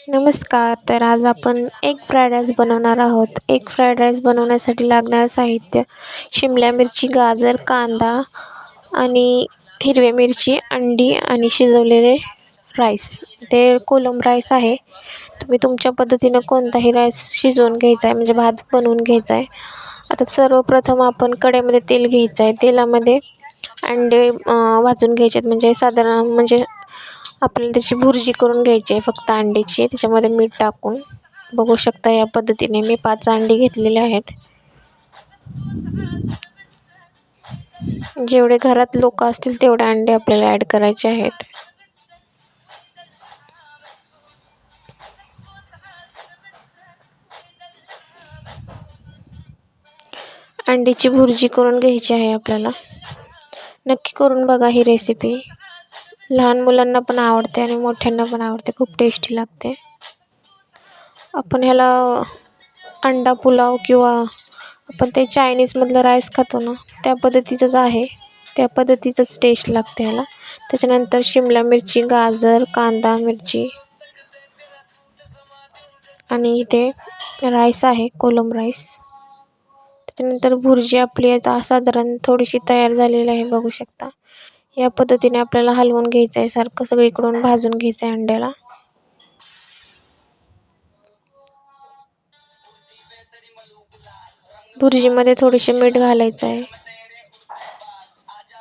नमस्कार. तर आज आपण एग फ्राईड राईस बनवणार आहोत. एग फ्राईड राईस बनवण्यासाठी लागणारं साहित्य: शिमला मिरची, गाजर, कांदा आणि हिरवी मिरची, अंडी आणि शिजवलेले राईस. ते कोलम राईस आहे. तुम्ही तुमच्या पद्धतीनं कोणताही राईस शिजवून घ्यायचा आहे, म्हणजे भात बनवून घ्यायचा आहे. आता सर्वप्रथम आपण कढईमध्ये तेल घ्यायचं आहे. तेलामध्ये अंडे भाजून घ्यायचे आहेत, म्हणजे साधारण आपल्याला त्याची भुर्जी करून घ्यायची आहे फक्त अंड्याची. त्याच्यामध्ये मीठ टाकून बघू शकता, या पद्धतीने मी 5 अंडी घेतलेले आहेत. जेवढे घरात लोक असतील तेवढे अंडे आपल्याला ॲड करायचे आहेत. अंड्याची भुर्जी करून घ्यायची आहे आपल्याला. नक्की करून बघा ही रेसिपी. लहान मुलांना पण आवडते आणि मोठ्यांना पण आवडते. खूप टेस्टी लागते. आपण ह्याला अंडा पुलाव किंवा आपण ते चायनीजमधलं राईस खातो ना, त्या पद्धतीचंच आहे. त्या पद्धतीचंच टेस्ट लागते ह्याला. त्याच्यानंतर शिमला मिरची, गाजर, कांदा, मिरची आणि इथे राईस आहे, कोलम राईस. त्याच्यानंतर भुर्जी आपली आता साधारण थोडीशी तयार झालेली आहे, बघू शकता. या पद्धतीने आपल्याला हलवून घ्यायचं आहे, सारखं सगळीकडून भाजून घ्यायचं आहे अंड्याला. भुर्जीमध्ये थोडेसे मीठ घालायचं आहे.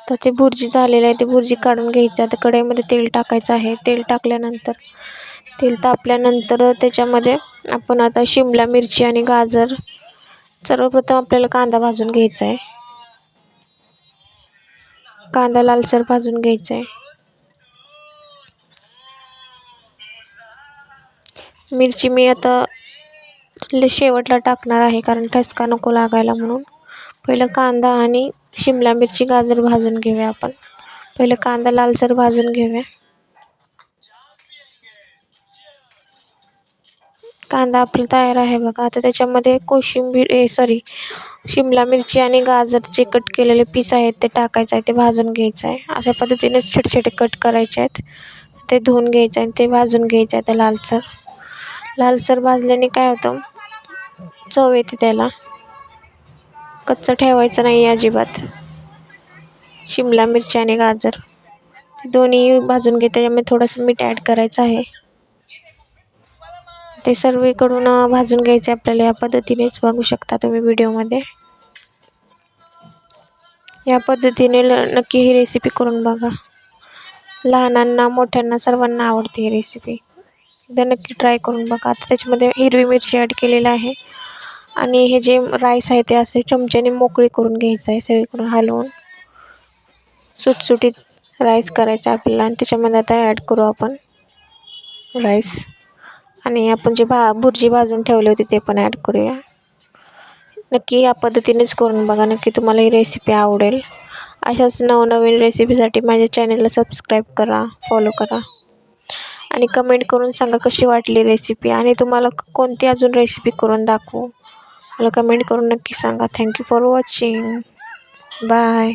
तर ते भुर्जी झालेलं आहे, ते भुर्जी काढून घ्यायचं. आता कढईमध्ये तेल टाकायचं आहे. तेल तापल्यानंतर त्याच्यामध्ये आपण आता शिमला मिरची आणि गाजर, सर्वप्रथम आपल्याला कांदा भाजून घ्यायचा आहे. कांदा लालसर भाजून घ्यायचा आहे. मिरची मी आता शेवटला टाकणार आहे, कारण ठसका नको लागायला म्हणून. पहिलं कांदा आणि शिमला मिरची, गाजर भाजून घेऊया आपण. पहिलं कांदा लालसर भाजून घेऊया. कांदा आपला तयार आहे बघा. आता त्याच्यामध्ये शिमला मिरची आणि गाजरचे कट केलेले पीस आहेत ते टाकायचं आहे, ते भाजून घ्यायचं आहे. अशा पद्धतीने छोटे छोटे कट करायचे आहेत. ते धुवून घ्यायचं आहे, ते भाजून घ्यायचं आहे. ते लालसर भाजल्याने काय होतं, चव येते त्याला. कच्चं ठेवायचं नाही अजिबात. शिमला मिरची आणि गाजर ते दोन्ही भाजून घेते. त्याच्यामध्ये थोडंसं मीठ ॲड करायचं आहे. ते सर्वीकडून भाजून घ्यायचे आपल्याला. या पद्धतीनेच बघू शकता तुम्ही व्हिडिओमध्ये. या पद्धतीने नक्की ही रेसिपी करून बघा. लहानांना मोठ्यांना सर्वांना आवडते ही रेसिपी. एकदा नक्की ट्राय करून बघा. आता त्याच्यामध्ये हिरवी मिरची ॲड केलेलं आहे आणि हे जे राईस आहे ते असे चमच्याने मोकळी करून घ्यायचं आहे, सगळीकडून हलवून. सुटसुटीत राईस करायचा आपल्याला. आणि त्याच्यामध्ये आता ॲड करू आपण राईस. आणि आपण जे भुर्जी भाजून ठेवली होती ते पण ॲड करूया. नक्की या पद्धतीनेच करून बघा. नक्की तुम्हाला ही रेसिपी आवडेल. अशाच नवनवीन रेसिपीसाठी माझ्या चॅनलला सबस्क्राईब करा, फॉलो करा आणि कमेंट करून सांगा कशी वाटली रेसिपी. आणि तुम्हाला कोणती अजून रेसिपी करून दाखवू, मला कमेंट करून नक्की सांगा. Thank you for watching. बाय.